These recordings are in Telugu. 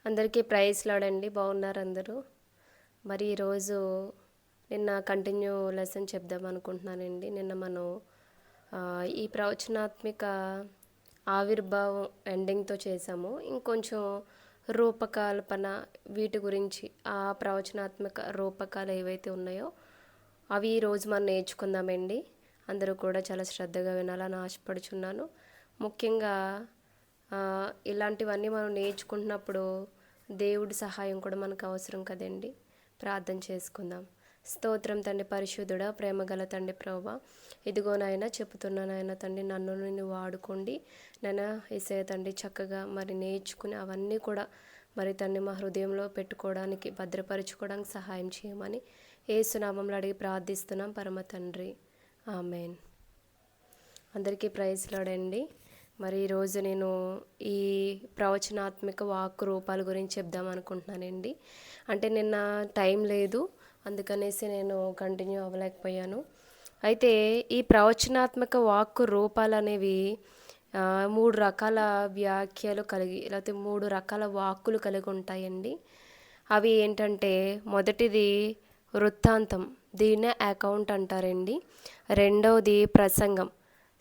అందరికీ ప్రైజ్ లాడండి. బాగున్నారు అందరూ. మరి ఈరోజు నిన్న కంటిన్యూ లెసన్ చెప్దాం అనుకుంటున్నానండి. నిన్న మనం ఈ ప్రవచనాత్మక ఆవిర్భావం ఎండింగ్తో చేసాము. ఇంకొంచెం రూపకల్పన వీటి గురించి ఆ ప్రవచనాత్మక రూపకాలు ఏవైతే ఉన్నాయో అవి ఈరోజు మనం నేర్చుకుందామండి. అందరూ కూడా చాలా శ్రద్ధగా వినాలని ఆశపడుచున్నాను. ముఖ్యంగా ఇలాంటివన్నీ మనం నేర్చుకుంటున్నప్పుడు దేవుడి సహాయం కూడా మనకు అవసరం కదండి. ప్రార్థన చేసుకుందాం. స్తోత్రం తండ్రి, పరిశుద్ధుడా, ప్రేమగల తండ్రి ప్రభువా, ఇదిగో నాయన చెప్తున్నాను నాయన తండ్రి, నన్ను నేను వాడుకోండి నాయన యేసయ్య తండ్రి. చక్కగా మరి నేర్చుకుని అవన్నీ కూడా మరి తండ్రి మా హృదయంలో పెట్టుకోవడానికి భద్రపరచుకోవడానికి సహాయం చేయమని యేసు నామములో అడిగి ప్రార్థిస్తున్నాం పరమ తండ్రి, ఆమేన్. అందరికీ ప్రైజ్ లార్డ్. మరి ఈరోజు నేను ఈ ప్రవచనాత్మక వాక్కు రూపాల గురించి చెప్దాం అనుకుంటున్నానండి. అంటే నిన్న టైం లేదు, అందుకనేసి నేను కంటిన్యూ అవ్వలేకపోయాను. అయితే ఈ ప్రవచనాత్మక వాక్కు రూపాలు అనేవి 3 రకాల వ్యాఖ్యలు కలిగి లేకపోతే 3 రకాల వాక్కులు కలిగి ఉంటాయండి. అవి ఏంటంటే, మొదటిది వృత్తాంతం, దీన్నే అకౌంట్ అంటారండి. రెండవది ప్రసంగం,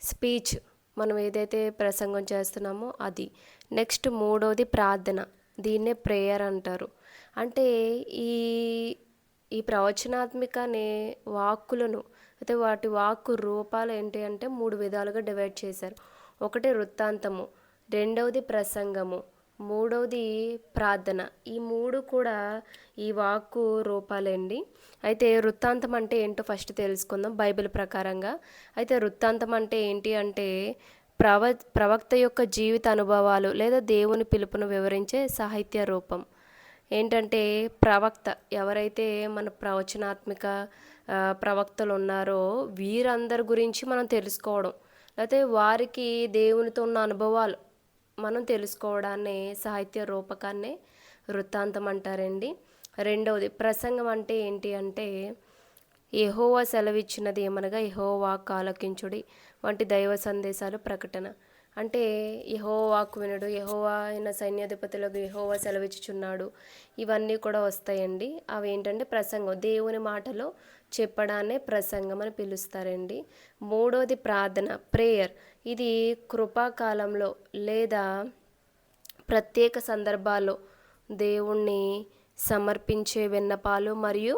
స్పీచ్, మనం ఏదైతే ప్రసంగం చేస్తున్నామో అది. నెక్స్ట్ మూడవది ప్రార్థన, దీన్నే ప్రేయర్ అంటారు. అంటే ఈ ఈ ప్రవచనాత్మక వాక్కులను అయితే వాటి వాక్కు రూపాలు ఏంటి అంటే 3 విధాలుగా డివైడ్ చేశారు. ఒకటి వృత్తాంతము, రెండవది ప్రసంగము, మూడవది ప్రార్థన. ఈ 3 కూడా ఈ వాక్కు రూపాలండి. అయితే వృత్తాంతం అంటే ఏంటో ఫస్ట్ తెలుసుకుందాం బైబిల్ ప్రకారంగా. అయితే వృత్తాంతం అంటే ఏంటి అంటే ప్రవక్త యొక్క జీవిత అనుభవాలు లేదా దేవుని పిలుపును వివరించే సాహిత్య రూపం. ఏంటంటే ప్రవక్త ఎవరైతే మన ప్రవచనాత్మక ప్రవక్తలు ఉన్నారో వీరందరి గురించి మనం తెలుసుకోవడం, లేకపోతే వారికి దేవునితో ఉన్న అనుభవాలు మనం తెలుసుకోవడాన్ని సాహిత్య రూపకాన్ని వృత్తాంతం అంటారండి. రెండవది ప్రసంగం అంటే ఏంటి అంటే, యెహోవా సెలవిచ్చినది ఏమనగా యెహోవా ఆలకించుడి వంటి దైవ సందేశాలు ప్రకటన. అంటే యెహోవాకు వినుడు, యెహోవా అయిన సైన్యాధిపతులకు యెహోవా సెలవిచ్చుచున్నాడు, ఇవన్నీ కూడా వస్తాయండి. అవి ఏంటంటే ప్రసంగం, దేవుని మాటలో చెప్పడాన్నే ప్రసంగం అని పిలుస్తారండి. మూడవది ప్రార్థన, ప్రేయర్. ఇది కృపాకాలంలో లేదా ప్రత్యేక సందర్భాల్లో దేవుణ్ణి సమర్పించే విన్నపాలు మరియు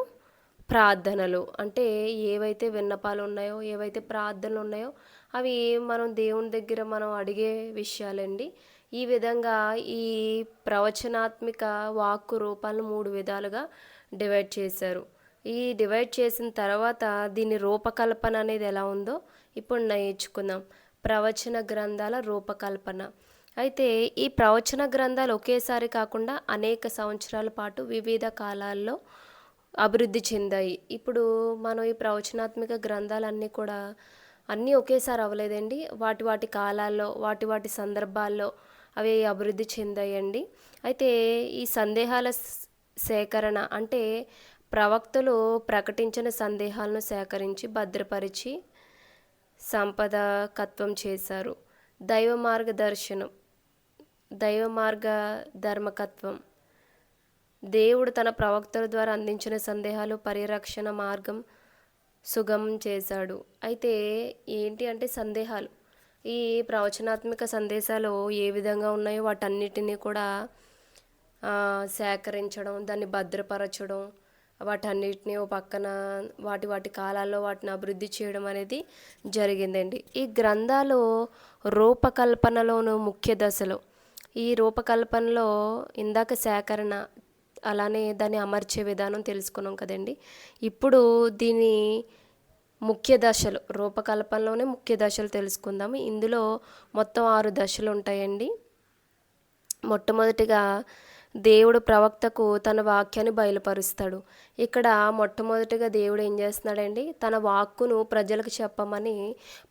ప్రార్థనలు. అంటే ఏవైతే విన్నపాలు ఉన్నాయో, ఏవైతే ప్రార్థనలు ఉన్నాయో అవి మనం దేవుని దగ్గర మనం అడిగే విషయాలండి. ఈ విధంగా ఈ ప్రవచనాత్మక వాక్కు రూపాలను 3 విధాలుగా డివైడ్ చేశారు. ఈ డివైడ్ చేసిన తర్వాత దీని రూపకల్పన అనేది ఎలా ఉందో ఇప్పుడు నేర్చుకుందాం. ప్రవచన గ్రంథాల రూపకల్పన. అయితే ఈ ప్రవచన గ్రంథాలు ఒకేసారి కాకుండా అనేక సంవత్సరాల పాటు వివిధ కాలాల్లో అభివృద్ధి చెందాయి. ఇప్పుడు మనం ఈ ప్రవచనాత్మక గ్రంథాలన్నీ కూడా అన్నీ ఒకేసారి అవ్వలేదండి. వాటి వాటి కాలాల్లో, వాటి వాటి సందర్భాల్లో అవి అభివృద్ధి చెందాయండి. అయితే ఈ సందేహాల సేకరణ అంటే ప్రవక్తలు ప్రకటించిన సందేహాలను సేకరించి భద్రపరిచి సంపాదకత్వం చేశారు. దైవ మార్గదర్శనం, దైవ మార్గ ధర్మకత్వం. దేవుడు తన ప్రవక్తల ద్వారా అందించిన సందేహాలు పరిరక్షణ మార్గం సుగమం చేశాడు. అయితే ఏంటి అంటే సందేహాలు, ఈ ప్రవచనాత్మక సందేశాలు ఏ విధంగా ఉన్నాయో వాటన్నిటినీ కూడా సేకరించడం, దాన్ని భద్రపరచడం, వాటన్నిటిని ఓ పక్కన వాటి వాటి కాలాల్లో వాటిని అభివృద్ధి చేయడం అనేది జరిగిందండి. ఈ గ్రంథాలు రూపకల్పనలోను ముఖ్య దశలు. ఈ రూపకల్పనలో ఇందాక సేకరణ, అలానే దాన్ని అమర్చే విధానం తెలుసుకున్నాం కదండి. ఇప్పుడు దీని ముఖ్య దశలు, రూపకల్పనలోనే ముఖ్య దశలు తెలుసుకుందాము. ఇందులో మొత్తం 6 దశలు ఉంటాయండి. మొట్టమొదటిగా దేవుడు ప్రవక్తకు తన వాక్యాన్ని బయలుపరుస్తాడు. ఇక్కడ మొట్టమొదటిగా దేవుడు ఏం చేస్తున్నాడండి, తన వాక్కును ప్రజలకు చెప్పమని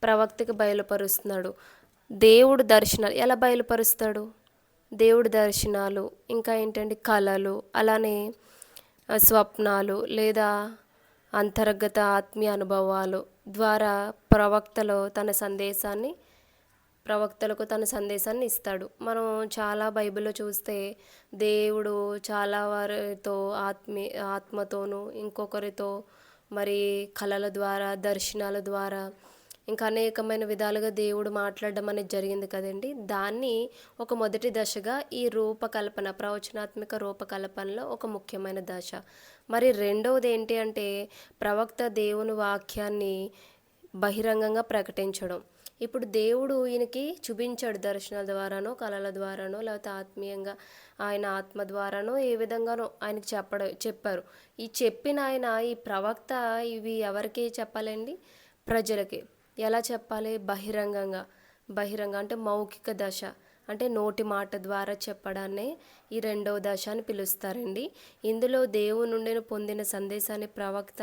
ప్రవక్తకి బయలుపరుస్తున్నాడు. దేవుడు దర్శనాలు ఎలా బయలుపరుస్తాడు? దేవుడి దర్శనాలు, ఇంకా ఏంటంటే కళలు, అలానే స్వప్నాలు లేదా అంతర్గత ఆత్మీయ అనుభవాలు ద్వారా ప్రవక్తలో తన సందేశాన్ని ప్రవక్తలకు తన సందేశాన్ని ఇస్తాడు. మనం చాలా బైబిల్లో చూస్తే దేవుడు చాలా వారితో ఆత్మతోనూ, ఇంకొకరితో మరి కళల ద్వారా, దర్శనాల ద్వారా, ఇంకా అనేకమైన విధాలుగా దేవుడు మాట్లాడడం అనేది జరిగింది కదండి. దాన్ని ఒక మొదటి దశగా ఈ రూపకల్పన, ప్రవచనాత్మక రూపకల్పనలో ఒక ముఖ్యమైన దశ. మరి రెండవది ఏంటి అంటే ప్రవక్త దేవుని వాక్యాన్ని బహిరంగంగా ప్రకటించడం. ఇప్పుడు దేవుడు ఈయనకి చూపించాడు దర్శనాల ద్వారానో, కళల ద్వారానో, లేకపోతే ఆత్మీయంగా ఆయన ఆత్మ ద్వారానో ఏ విధంగానో ఆయనకి చెప్పారు. ఈ చెప్పిన ఆయన ఈ ప్రవక్త ఇవి ఎవరికి చెప్పాలండి? ప్రజలకి. ఎలా చెప్పాలి? బహిరంగ అంటే మౌఖిక దశ, అంటే నోటి మాట ద్వారా చెప్పడాన్నే ఈ రెండవ దశ అని పిలుస్తారండి. ఇందులో దేవుని నుండి పొందిన సందేశాన్ని ప్రవక్త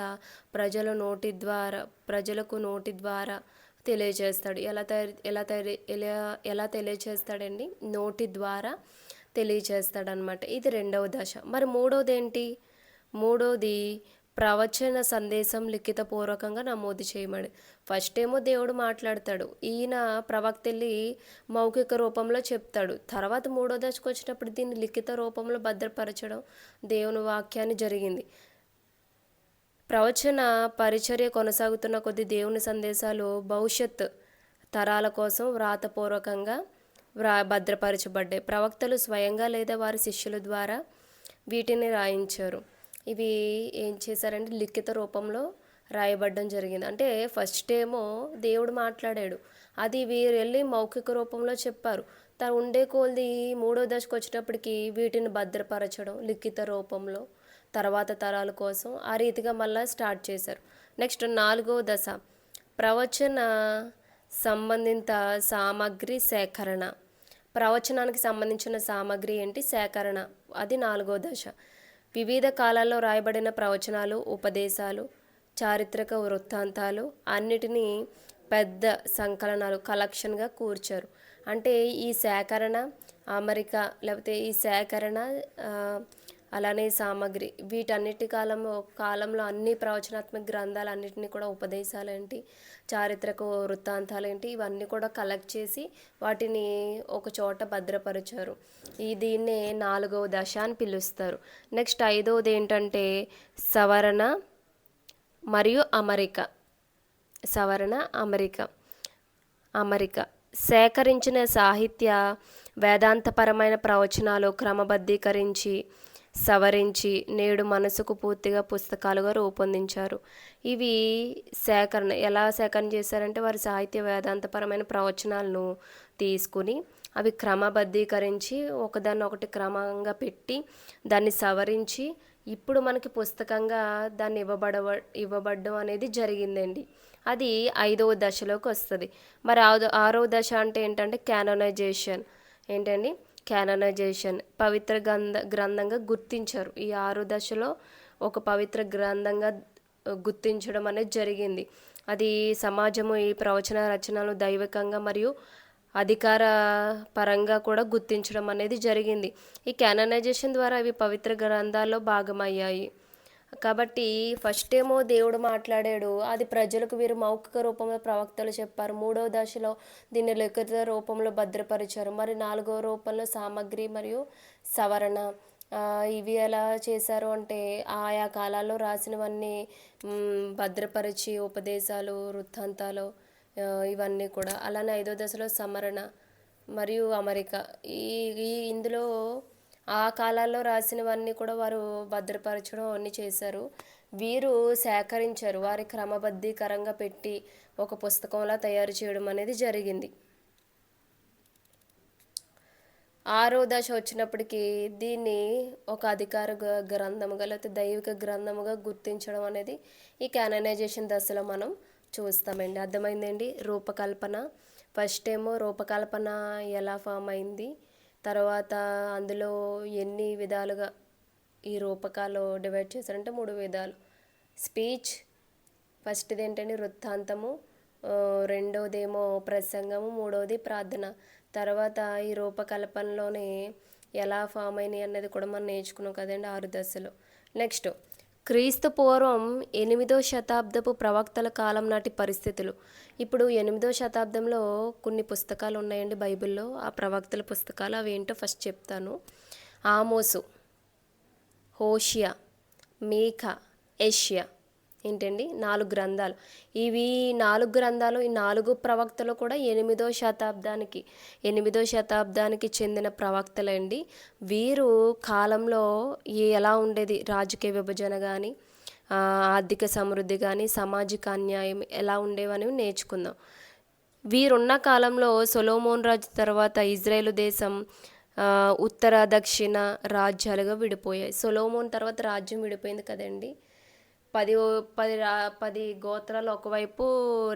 ప్రజలకు నోటి ద్వారా తెలియజేస్తాడు. ఎలా తెలియజేస్తాడండి? నోటి ద్వారా తెలియజేస్తాడనమాట. ఇది రెండవ దశ. మరి మూడోది ఏంటి? మూడోది ప్రవచన సందేశం లిఖితపూర్వకంగా నమోదు చేయమని. ఫస్ట్ ఏమో దేవుడు మాట్లాడతాడు, ఈయన ప్రవక్త వెళ్ళి మౌఖిక రూపంలో చెప్తాడు. తర్వాత మూడో దశకు వచ్చినప్పుడు దీన్ని లిఖిత రూపంలో భద్రపరచడం దేవుని వాక్యాన్ని జరిగింది. ప్రవచన పరిచర్య కొనసాగుతున్న కొద్ది దేవుని సందేశాలు భవిష్యత్ తరాల కోసం వ్రాతపూర్వకంగా భద్రపరచబడ్డాయి. ప్రవక్తలు స్వయంగా లేదా వారి శిష్యుల ద్వారా వీటిని రాయించారు. ఇవి ఏం చేశారంటే లిఖిత రూపంలో రాయబడడం జరిగింది. అంటే ఫస్ట్ ఏమో దేవుడు మాట్లాడాడు, అది వీరు వెళ్ళి మౌఖిక రూపంలో చెప్పారు. తను ఉండే కొలది మూడో దశకు వచ్చేటప్పటికి వీటిని భద్రపరచడం లిఖిత రూపంలో తర్వాత తరాల కోసం ఆ రీతిగా మళ్ళీ స్టార్ట్ చేశారు. నెక్స్ట్ నాలుగో దశ ప్రవచన సంబంధిత సామగ్రి సేకరణ. ప్రవచనానికి సంబంధించిన సామగ్రి ఏంటి? సేకరణ. అది నాలుగో దశ. వివిధ కాలాల్లో రాయబడిన ప్రవచనాలు, ఉపదేశాలు, చారిత్రక వృత్తాంతాలు అన్నిటినీ పెద్ద సంకలనాలు, కలెక్షన్గా కూర్చారు. అంటే ఈ సేకరణ అమరిక, లేకపోతే ఈ సేకరణ అలానే సామగ్రి, వీటన్నిటి కాలంలో అన్ని ప్రవచనాత్మక గ్రంథాలు అన్నిటినీ కూడా, ఉపదేశాలేంటి, చారిత్రక వృత్తాంతాలేంటి, ఇవన్నీ కూడా కలెక్ట్ చేసి వాటిని ఒక చోట భద్రపరిచారు. దీన్నే నాలుగవ దశ అని పిలుస్తారు. నెక్స్ట్ ఐదవది ఏంటంటే సవరణ మరియు అమరిక. సేకరించిన సాహిత్య వేదాంతపరమైన ప్రవచనాలు క్రమబద్ధీకరించి సవరించి నేడు మనసుకు పూర్తిగా పుస్తకాలుగా రూపొందించారు. ఇవి ఎలా సేకరణ చేశారంటే వారి సాహిత్య వేదాంతపరమైన ప్రవచనాలను తీసుకుని అవి క్రమబద్ధీకరించి ఒకదాన్ని ఒకటి క్రమంగా పెట్టి దాన్ని సవరించి ఇప్పుడు మనకి పుస్తకంగా దాన్ని ఇవ్వబడడం అనేది జరిగిందండి. అది ఐదవ దశలోకి వస్తుంది. మరి ఆరవ దశ అంటే ఏంటంటే క్యానోనైజేషన్. ఏంటండి? క్యానోనైజేషన్ పవిత్ర గ్రంథంగా గుర్తించారు. ఈ 6 దశలో ఒక పవిత్ర గ్రంథంగా గుర్తించడం అనేది జరిగింది. అది సమాజము ఈ ప్రవచన రచనలు దైవికంగా మరియు అధికార పరంగా కూడా గుర్తించడం అనేది జరిగింది. ఈ క్యానోనైజేషన్ ద్వారా అవి పవిత్ర గ్రంథాల్లో భాగమయ్యాయి. కాబట్టి ఫస్ట్ ఏమో దేవుడు మాట్లాడాడు, అది ప్రజలకు వీరు మౌఖిక రూపంలో ప్రవక్తలు చెప్పారు. మూడవ దశలో దీన్ని లిఖిత రూపంలో భద్రపరిచారు. మరి నాలుగవ రూపంలో సామగ్రి మరియు సవరణ. ఇవి ఎలా చేశారు అంటే ఆయా కాలాల్లో రాసినవన్నీ భద్రపరిచి ఉపదేశాలు, వృత్తాంతాలు ఇవన్నీ కూడా. అలానే ఐదో దశలో సమరణ మరియు అమరిక. ఇందులో ఆ కాలాల్లో రాసినవన్నీ కూడా వారు భద్రపరచడం అన్నీ చేశారు. వీరు సేకరించారు, వారి క్రమబద్ధీకరంగా పెట్టి ఒక పుస్తకంలా తయారు చేయడం అనేది జరిగింది. ఆరో దశ వచ్చినప్పటికీ దీన్ని ఒక అధికార గ్రంథముగా లేకపోతే దైవిక గ్రంథముగా గుర్తించడం అనేది ఈ క్యాననైజేషన్ దశలో మనం చూస్తామండి. అర్థమైందండి? రూపకల్పన. ఫస్ట్ ఏమో రూపకల్పన ఎలా ఫామ్ అయింది, తర్వాత అందులో ఎన్ని విధాలుగా ఈ రూపకాలు డివైడ్ చేశారంటే 3 విధాలు. స్పీచ్ ఫస్ట్ది ఏంటంటే వృత్తాంతము, రెండవదేమో ప్రసంగము, మూడవది ప్రార్థన. తర్వాత ఈ రూపకల్పనలోనే ఎలా ఫామ్ అయినాయి అన్నది కూడా మనం నేర్చుకున్నాం కదండి 6 దశలు. నెక్స్ట్ క్రీస్తు పూర్వం 8వ శతాబ్దపు ప్రవక్తల కాలం నాటి పరిస్థితులు. ఇప్పుడు 8వ శతాబ్దంలో కొన్ని పుస్తకాలు ఉన్నాయండి బైబిల్లో. ఆ ప్రవక్తల పుస్తకాలు అవేంటో ఫస్ట్ చెప్తాను. ఆమోసు, హోషియా, మీకా, యెషయా. ఏంటండి 4 గ్రంథాలు. ఇవి 4 గ్రంథాలు, ఈ 4 ప్రవక్తలు కూడా 8వ శతాబ్దానికి చెందిన ప్రవక్తలండి. వీరు కాలంలో ఎలా ఉండేది, రాజకీయ విభజన కానీ, ఆర్థిక సమృద్ధి కానీ, సామాజిక అన్యాయం ఎలా ఉండేవని నేర్చుకుందాం. వీరున్న కాలంలో సొలొమోన్ రాజు తర్వాత ఇజ్రాయేలు దేశం ఉత్తర దక్షిణ రాజ్యాలుగా విడిపోయాయి. సొలొమోన్ తర్వాత రాజ్యం విడిపోయింది కదండి. 10 గోత్రాలు ఒకవైపు,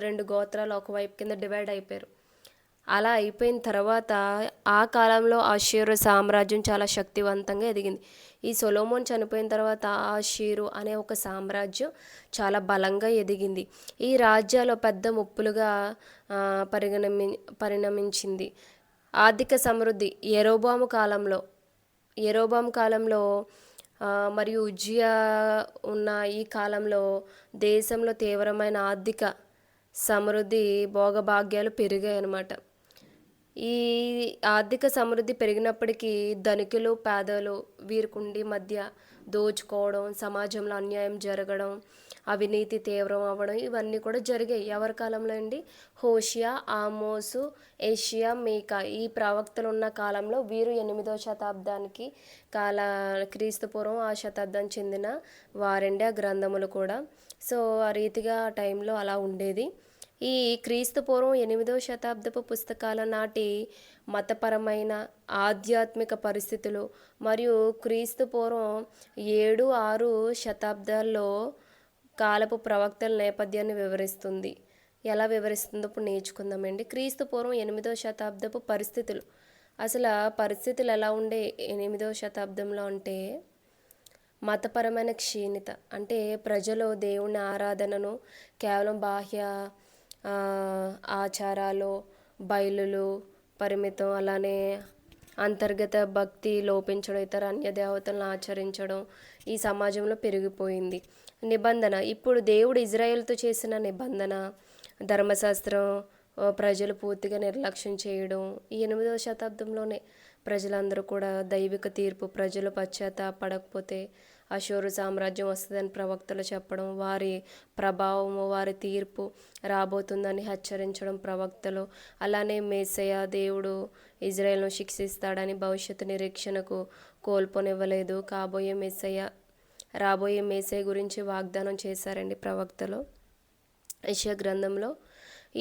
2 గోత్రాలు ఒకవైపు కింద డివైడ్ అయిపోయారు. అలా అయిపోయిన తర్వాత ఆ కాలంలో అష్షూరు సామ్రాజ్యం చాలా శక్తివంతంగా ఎదిగింది. ఈ సొలొమోన్ చనిపోయిన తర్వాత అష్షూరు అనే ఒక సామ్రాజ్యం చాలా బలంగా ఎదిగింది. ఈ రాజ్యాలు పెద్ద ముప్పులుగా పరిణమించింది. ఆర్థిక సమృద్ధి యెరోబాము కాలంలో మరియు ఉజ్జియా ఉన్న ఈ కాలంలో దేశంలో తీవ్రమైన ఆర్థిక సమృద్ధి, భోగభాగ్యాలు పెరిగాయి అన్నమాట. ఈ ఆర్థిక సమృద్ధి పెరిగినప్పటికీ ధనికులు పేదలు వీరికుండి మధ్య దోచుకోవడం, సమాజంలో అన్యాయం జరగడం, అవినీతి తీవ్రం అవ్వడం ఇవన్నీ కూడా జరిగాయి. ఎవరి కాలంలో అండి? హోషియా, ఆమోసు, యెషయా, మీకా ఈ ప్రవక్తలు ఉన్న కాలంలో. వీరు 8వ శతాబ్దానికి క్రీస్తు పూర్వం ఆ శతాబ్దానికి చెందిన వారండి ఆ గ్రంథములు కూడా. సో ఆ రీతిగా ఆ టైంలో అలా ఉండేది. ఈ క్రీస్తు పూర్వం 8వ శతాబ్దపు పుస్తకాల నాటి మతపరమైన ఆధ్యాత్మిక పరిస్థితులు మరియు క్రీస్తు పూర్వం 7-6 శతాబ్దాల్లో కాలపు ప్రవక్తల నేపథ్యాన్ని వివరిస్తుంది. ఎలా వివరిస్తుందో ఇప్పుడు నేర్చుకుందామండి. క్రీస్తు పూర్వం 8వ శతాబ్దపు పరిస్థితులు. అసలు పరిస్థితులు ఎలా ఉండే 8వ శతాబ్దంలో అంటే, మతపరమైన క్షీణత అంటే ప్రజలు దేవుని ఆరాధనను కేవలం బాహ్య ఆచారాలు, బయలులు పరిమితం, అలానే అంతర్గత భక్తి లోపించడం, ఇతర అన్య దేవతలను ఆచరించడం ఈ సమాజంలో పెరిగిపోయింది. నిబంధన, ఇప్పుడు దేవుడు ఇజ్రాయేల్తో చేసిన నిబంధన, ధర్మశాస్త్రం ప్రజలు పూర్తిగా నిర్లక్ష్యం చేయడం. ఈ 8వ శతాబ్దంలోనే ప్రజలందరూ కూడా దైవిక తీర్పు, ప్రజలు పశ్చాత్తాపడకపోతే అష్షూరు సామ్రాజ్యం వస్తుందని ప్రవక్తలు చెప్పడం, వారి ప్రభావము, వారి తీర్పు రాబోతుందని హెచ్చరించడం ప్రవక్తలు. అలానే మెస్సయ్య, దేవుడు ఇజ్రాయేల్ను శిక్షిస్తాడని భవిష్యత్తు నిరీక్షణకు కోల్పోనివ్వలేదు. రాబోయే మెస్సయ్య గురించి వాగ్దానం చేశారండి ప్రవక్తలు యెషయా గ్రంథంలో.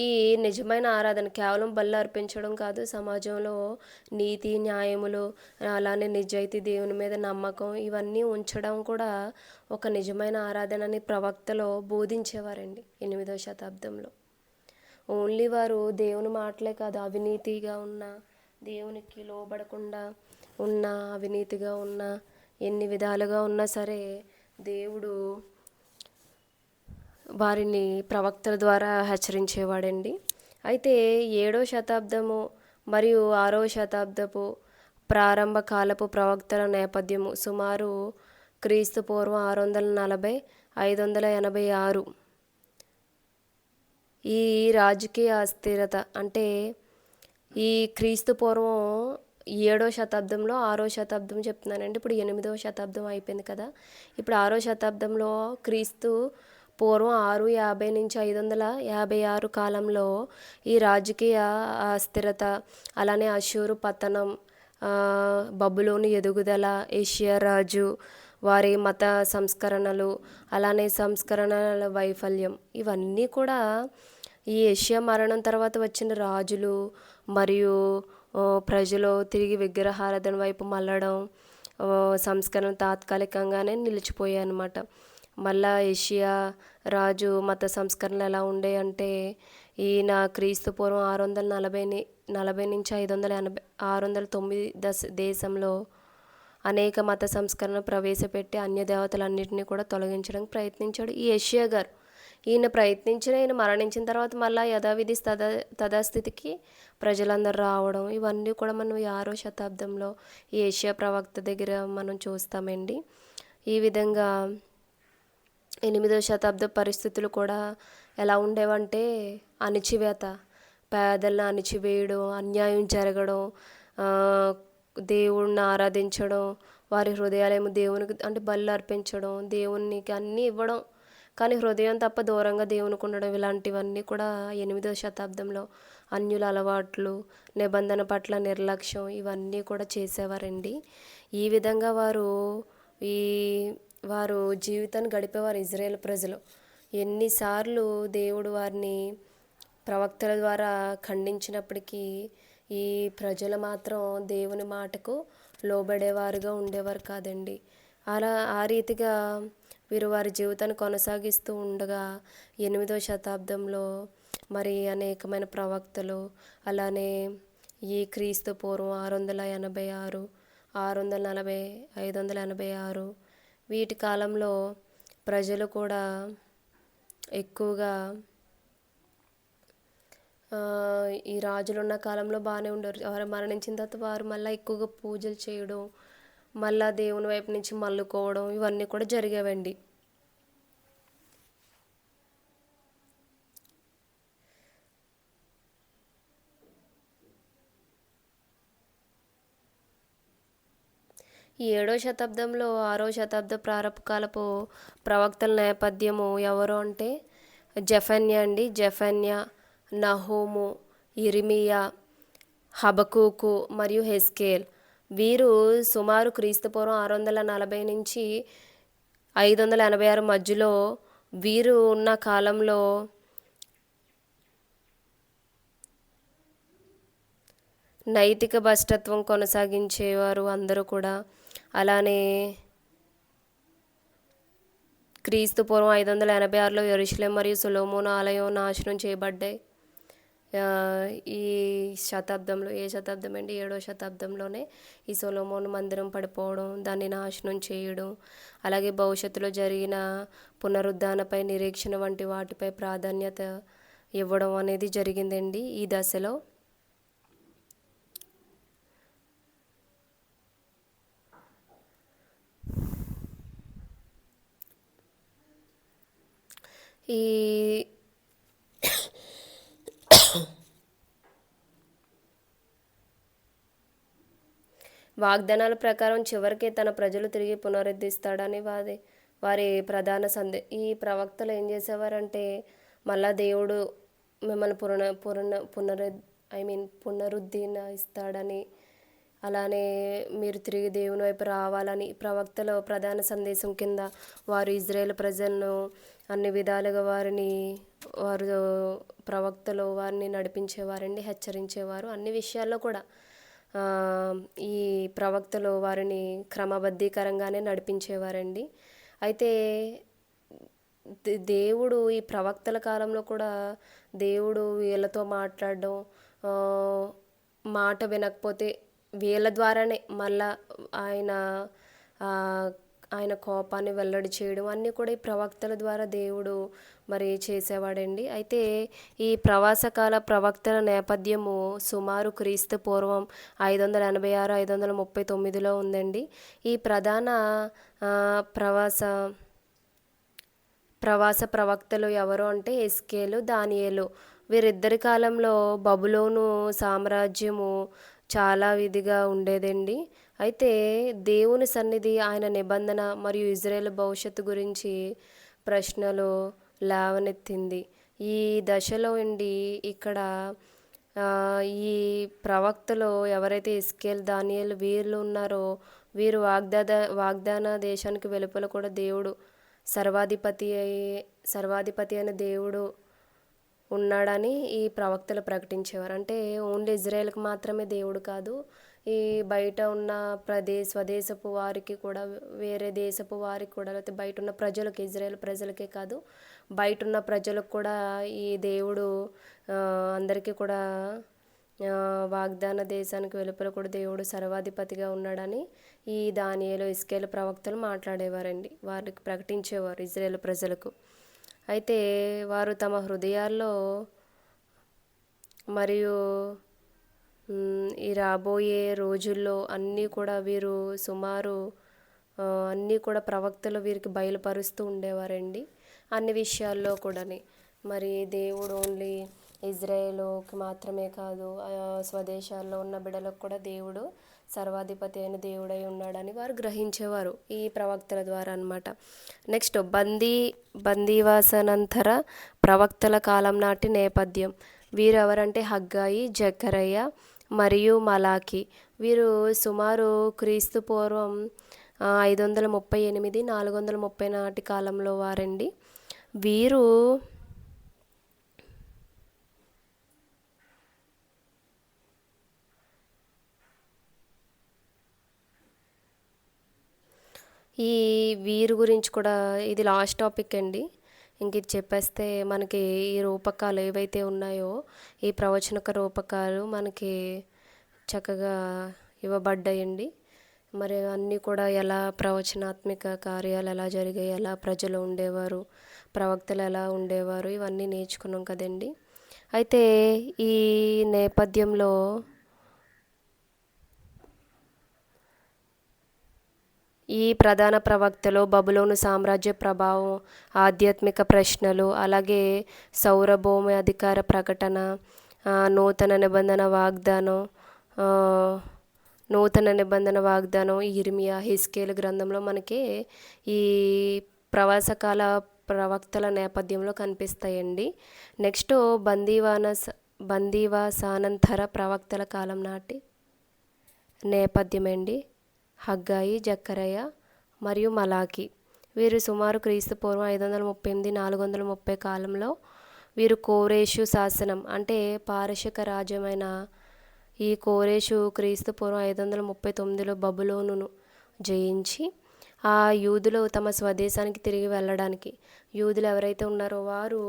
ఈ నిజమైన ఆరాధన కేవలం బళ్ళు అర్పించడం కాదు, సమాజంలో నీతి, న్యాయములు, అలానే నిజాయితీ, దేవుని మీద నమ్మకం ఇవన్నీ ఉంచడం కూడా ఒక నిజమైన ఆరాధనని ప్రవక్తలు బోధించేవారండి 8వ శతాబ్దంలో. ఓన్లీ వారు దేవుని మాటలే కాదు, అవినీతిగా ఉన్న, దేవునికి లోబడకుండా ఉన్న, అవినీతిగా ఉన్న, ఎన్ని విధాలుగా ఉన్నా సరే దేవుడు వారిని ప్రవక్తల ద్వారా హెచ్చరించేవాడండి. అయితే 7వ శతాబ్దము మరియు 6వ శతాబ్దపు ప్రారంభ కాలపు ప్రవక్తల నేపథ్యము సుమారు క్రీస్తు పూర్వం 640-586. ఈ రాజకీయ అస్థిరత అంటే ఈ క్రీస్తు పూర్వం 7వ శతాబ్దంలో 6వ శతాబ్దం చెప్తున్నానండి. ఇప్పుడు 8వ శతాబ్దం అయిపోయింది కదా. ఇప్పుడు 6వ శతాబ్దంలో క్రీస్తు పూర్వం 650-556 కాలంలో ఈ రాజకీయ అస్థిరత, అలానే అష్షూరు పతనం, బబులోను ఎదుగుదల, యెషయా రాజు వారి మత సంస్కరణలు, అలానే సంస్కరణల వైఫల్యం ఇవన్నీ కూడా ఈ యెషయా మరణం తర్వాత వచ్చిన రాజులు మరియు ప్రజలు తిరిగి విగ్రహారాధన వైపు మళ్ళడం, సంస్కరణ తాత్కాలికంగానే నిలిచిపోయాయి అన్నమాట. మళ్ళా యెషయా రాజు మత సంస్కరణలు ఎలా ఉండే అంటే, ఈయన క్రీస్తు పూర్వం 609 దేశంలో అనేక మత సంస్కరణ ప్రవేశపెట్టి అన్య దేవతలన్నింటినీ కూడా తొలగించడానికి ప్రయత్నించాడు ఈ యెషయా గారు. ఈయన మరణించిన తర్వాత మళ్ళీ యథావిధి తథాస్థితికి ప్రజలందరూ రావడం ఇవన్నీ కూడా మనం 6వ శతాబ్దంలో ఈ యెషయా ప్రవక్త దగ్గర మనం చూస్తామండి. ఈ విధంగా 8వ శతాబ్ద పరిస్థితులు కూడా ఎలా ఉండేవంటే అణిచివేత, పేదలను అణిచివేయడం, అన్యాయం జరగడం, ఆ, దేవుణ్ణి ఆరాధించడం, వారి హృదయాలేమో దేవునికి అంటే బలులు అర్పించడం, దేవునికి అన్నీ ఇవ్వడం, కానీ హృదయం తప్ప దూరంగా దేవునికి ఉండడం, ఇలాంటివన్నీ కూడా 8వ శతాబ్దంలో అన్యుల అలవాట్లు, నిబంధన పట్ల నిర్లక్ష్యం, ఇవన్నీ కూడా చేసేవారండి. ఈ విధంగా ఈ వారు జీవితాన్ని గడిపేవారు ఇజ్రాయేల్ ప్రజలు. ఎన్నిసార్లు దేవుడు వారిని ప్రవక్తల ద్వారా ఖండించినప్పటికీ ఈ ప్రజలు మాత్రం దేవుని మాటకు లోబడేవారుగా ఉండేవారు కాదండి. ఆ రీతిగా వీరు వారి జీవితాన్ని కొనసాగిస్తూ ఉండగా 8వ శతాబ్దంలో మరి అనేకమైన ప్రవక్తలు, అలానే ఈ క్రీస్తు పూర్వం 686, 640, 586 వీటి కాలంలో ప్రజలు కూడా ఎక్కువగా ఈ రాజులున్న కాలంలో బాగానే ఉండరు. వారు మరణించిన తర్వాత వారు మళ్ళీ ఎక్కువగా పూజలు చేయడం, మళ్ళా దేవుని వైపు నుంచి మళ్ళుకోవడం, ఇవన్నీ కూడా జరిగేవండి. ఈ 7వ శతాబ్దంలో 6వ శతాబ్ద ప్రారంభకాలపు ప్రవక్తల నేపథ్యము ఎవరు అంటే జెఫన్యా అండి. జెఫన్యా, నహూము, ఇర్మియా, హబకూకు మరియు హెస్కేల్. వీరు సుమారు క్రీస్తుపూర్వం 640 నుంచి 586 మధ్యలో వీరు ఉన్న కాలంలో నైతిక భ్రష్టత్వం కొనసాగించేవారు అందరూ కూడా. అలానే క్రీస్తు పూర్వం 586లో యెరూషలేం మరియు సొలొమోను ఆలయం నాశనం చేయబడ్డాయి. ఈ శతాబ్దంలో, ఏ శతాబ్దం అండి, 7వ శతాబ్దంలోనే ఈ సొలొమోను మందిరం పడిపోవడం, దాన్ని నాశనం చేయడం, అలాగే భవిష్యత్తులో జరిగిన పునరుద్ధానపై నిరీక్షణ వంటి వాటిపై ప్రాధాన్యత ఇవ్వడం అనేది జరిగిందండి ఈ దశలో. ఈ వాగ్దానాల ప్రకారం చివరికి తన ప్రజలు తిరిగి పునరుద్ధరిస్తాడని వారి ప్రధాన ఈ ప్రవక్తలు ఏం చేసేవారంటే మళ్ళా దేవుడు మిమ్మల్ని పునరుద్ధరిస్తాడని, అలానే మీరు తిరిగి దేవుని వైపు రావాలని ప్రవక్తల ప్రధాన సందేశం కింద వారు ఇజ్రాయేల్ ప్రజలను అన్ని విధాలుగా వారు ప్రవక్తలు వారిని నడిపించేవారండి, హెచ్చరించేవారు. అన్ని విషయాల్లో కూడా ఈ ప్రవక్తలు వారిని క్రమబద్ధీకరంగానే నడిపించేవారండి. అయితే దేవుడు ఈ ప్రవక్తల కాలంలో కూడా దేవుడు వీళ్ళతో మాట్లాడడం, మాట వినకపోతే వీళ్ళ ద్వారానే మళ్ళా ఆయన కోపాన్ని వెల్లడి చేయడం అన్నీ కూడా ఈ ప్రవక్తల ద్వారా దేవుడు మరి చేసేవాడండి. అయితే ఈ ప్రవాసకాల ప్రవక్తల నేపథ్యము సుమారు క్రీస్తు పూర్వం 586, 539లో ఉందండి. ఈ ప్రధాన ప్రవాస ప్రవక్తలు ఎవరు అంటే హెస్కేలు, దానియేలు. వీరిద్దరి కాలంలో బబులోను సామ్రాజ్యము చాలా విధిగా ఉండేదండి. అయితే దేవుని సన్నిధి, ఆయన నిబంధన మరియు ఇజ్రాయేల్ భవిష్యత్తు గురించి ప్రశ్నలు లేవనెత్తింది. ఈ దశలో ఇక్కడ ఈ ప్రవక్తలు ఎవరైతే హెస్కేల్, దానియేలు వీళ్ళు ఉన్నారో వీరు వాగ్దాన దేశానికి వెలుపల కూడా దేవుడు సర్వాధిపతి అయిన దేవుడు ఉన్నాడని ఈ ప్రవక్తలు ప్రకటించేవారు. అంటే ఓన్లీ ఇజ్రాయేల్కి మాత్రమే దేవుడు కాదు, ఈ బయట ఉన్న స్వదేశపు వారికి కూడా, వేరే దేశపు వారికి కూడా, లేకపోతే బయట ఉన్న ప్రజలకు, ఇజ్రాయేల్ ప్రజలకే కాదు బయట ఉన్న ప్రజలకు కూడా ఈ దేవుడు అందరికీ కూడా వాగ్దాన దేశానికి వెలుపల కూడా దేవుడు సర్వాధిపతిగా ఉన్నాడని ఈ దానియేలు, హెస్కేలు ప్రవక్తలు మాట్లాడేవారండి. వారికి ప్రకటించేవారు ఇజ్రాయేల్ ప్రజలకు. అయితే వారు తమ హృదయాల్లో మరియు ఈ రాబోయే రోజుల్లో అన్నీ కూడా వీరు సుమారు అన్నీ కూడా ప్రవక్తలు వీరికి బయలుపరుస్తూ ఉండేవారండి అన్ని విషయాల్లో కూడాని. మరి దేవుడు ఓన్లీ ఇజ్రాయేలుకి మాత్రమే కాదు, స్వదేశాల్లో ఉన్న బిడ్డలకు కూడా దేవుడు సర్వాధిపతి అయిన దేవుడై ఉన్నాడని వారు గ్రహించేవారు ఈ ప్రవక్తల ద్వారా అన్నమాట. నెక్స్ట్ బందీవాసనంతర ప్రవక్తల కాలం నాటి నేపథ్యం. వీరు ఎవరంటే హగ్గాయి, జకరయ్య మరియు మలాకి. వీరు సుమారు క్రీస్తు పూర్వం 538 430 నాటి కాలంలో వారండి. వీరు వీరి గురించి కూడా ఇది లాస్ట్ టాపిక్ అండి. ఇంక ఇది చెప్పేస్తే మనకి ఈ రూపకాలు ఏవైతే ఉన్నాయో ఈ ప్రవచనక రూపకాలు మనకి చక్కగా ఇవ్వబడ్డాయండి. మరి అన్నీ కూడా ఎలా ప్రవచనాత్మక కార్యాలు ఎలా జరిగాయి, ఎలా ప్రజలు ఉండేవారు, ప్రవక్తలు ఎలా ఉండేవారు, ఇవన్నీ నేర్చుకున్నాం కదండి. అయితే ఈ నేపథ్యంలో ఈ ప్రధాన ప్రవక్తలో బబులోను సామ్రాజ్య ప్రభావం, ఆధ్యాత్మిక ప్రశ్నలు, అలాగే సౌరభౌమ అధికార ప్రకటన, నూతన నిబంధన వాగ్దానం ఇర్మియా, హిజ్కేలు గ్రంథంలో మనకి ఈ ప్రవాసకాల ప్రవక్తల నేపథ్యంలో కనిపిస్తాయండి. నెక్స్ట్ బందీవాసానంతర ప్రవక్తల కాలం నాటి నేపథ్యం అండి. హగ్గాయి, జకరయ్య మరియు మలాకి. వీరు సుమారు క్రీస్తు పూర్వం 538 430 కాలంలో వీరు కోరేషు శాసనం అంటే పారశిక రాజ్యమైన ఈ కోరేషు క్రీస్తు పూర్వం 539లో బబులోనును జయించి ఆ యూదులు తమ స్వదేశానికి తిరిగి వెళ్ళడానికి, యూదులు ఎవరైతే ఉన్నారో వారు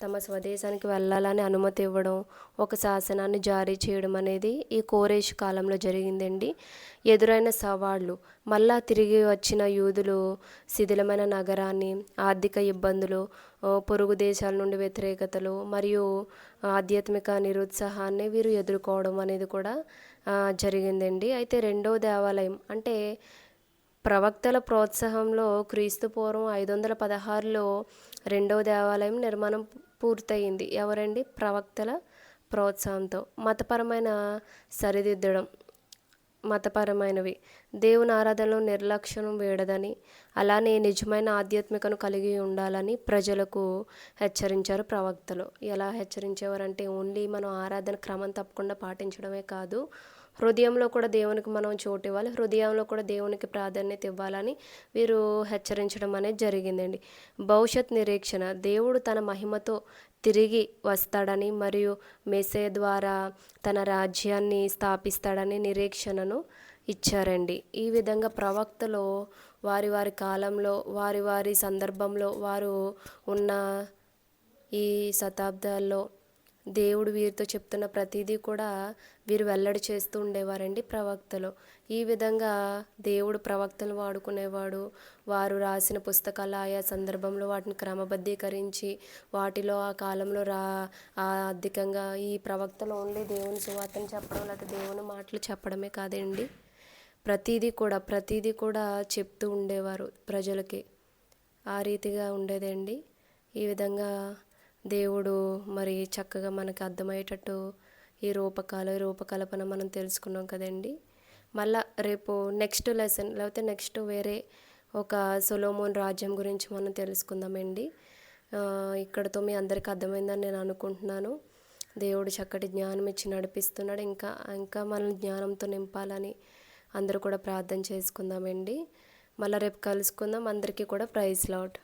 తమ స్వదేశానికి వెళ్ళాలని అనుమతి ఇవ్వడం, ఒక శాసనాన్ని జారీ చేయడం అనేది ఈ కోరేషు కాలంలో జరిగిందండి. ఎదురైన సవాళ్ళు, మళ్ళా తిరిగి వచ్చిన యూదులు శిథిలమైన నగరాన్ని, ఆర్థిక ఇబ్బందులు, పొరుగు దేశాల నుండి వ్యతిరేకతలు మరియు ఆధ్యాత్మిక నిరుత్సాహాన్ని వీరు ఎదుర్కోవడం అనేది కూడా జరిగిందండి. అయితే రెండవ దేవాలయం అంటే ప్రవక్తల ప్రోత్సాహంలో క్రీస్తు పూర్వం 516లో రెండవ దేవాలయం నిర్మాణం పూర్తయింది. ఎవరండి? ప్రవక్తల ప్రోత్సాహంతో. మతపరమైన సరిదిద్దడం, మతపరమైనవి దేవుని ఆరాధనలో నిర్లక్ష్యం వేయడదని, అలానే నిజమైన ఆధ్యాత్మికను కలిగి ఉండాలని ప్రజలకు హెచ్చరించారు ప్రవక్తలు. ఎలా హెచ్చరించేవారంటే ఓన్లీ మనం ఆరాధన క్రమం తప్పకుండా పాటించడమే కాదు, హృదయంలో కూడా దేవునికి మనం చోటు ఇవ్వాలి, హృదయంలో కూడా దేవునికి ప్రాధాన్యత ఇవ్వాలని వీరు హెచ్చరించడం అనేది జరిగిందండి. భవిష్యత్ నిరీక్షణ, దేవుడు తన మహిమతో తిరిగి వస్తాడని మరియు మెస్సే ద్వారా తన రాజ్యాన్ని స్థాపిస్తాడని నిరీక్షణను ఇచ్చారండి. ఈ విధంగా ప్రవక్తలు వారి వారి కాలంలో, వారి వారి సందర్భంలో, వారు ఉన్న ఈ శతాబ్దాల్లో దేవుడు వీరితో చెప్తున్న ప్రతిదీ కూడా వీరు వెల్లడి చేస్తూ ఉండేవారండి ప్రవక్తలు. ఈ విధంగా దేవుడు ప్రవక్తలు వాడుకునేవాడు. వారు రాసిన పుస్తకాలు ఆయా సందర్భంలో వాటిని క్రమబద్ధీకరించి వాటిలో ఆ కాలంలో అధికంగా ఈ ప్రవక్తలు ఓన్లీ దేవుని సువార్తను చెప్పడం లేకపోతే దేవుని మాటలు చెప్పడమే కాదండి, ప్రతిదీ కూడా చెప్తూ ఉండేవారు ప్రజలకి. ఆ రీతిగా ఉండేదండి. ఈ విధంగా దేవుడు మరి చక్కగా మనకు అర్థమయ్యేటట్టు ఈ రూపకల్పన మనం తెలుసుకున్నాం కదండి. మళ్ళా రేపు నెక్స్ట్ లెసన్ లేకపోతే నెక్స్ట్ వేరే ఒక సొలొమోన్ రాజ్యం గురించి మనం తెలుసుకుందామండి. ఇక్కడతో మీ అందరికీ అర్థమైందని నేను అనుకుంటున్నాను. దేవుడు చక్కటి జ్ఞానం ఇచ్చి నడిపిస్తున్నాడు. ఇంకా మనల్ని జ్ఞానంతో నింపాలని అందరూ కూడా ప్రార్థన చేసుకుందామండి. మళ్ళీ రేపు కలుసుకుందాం. అందరికీ కూడా ప్రైజ్ లార్డ్.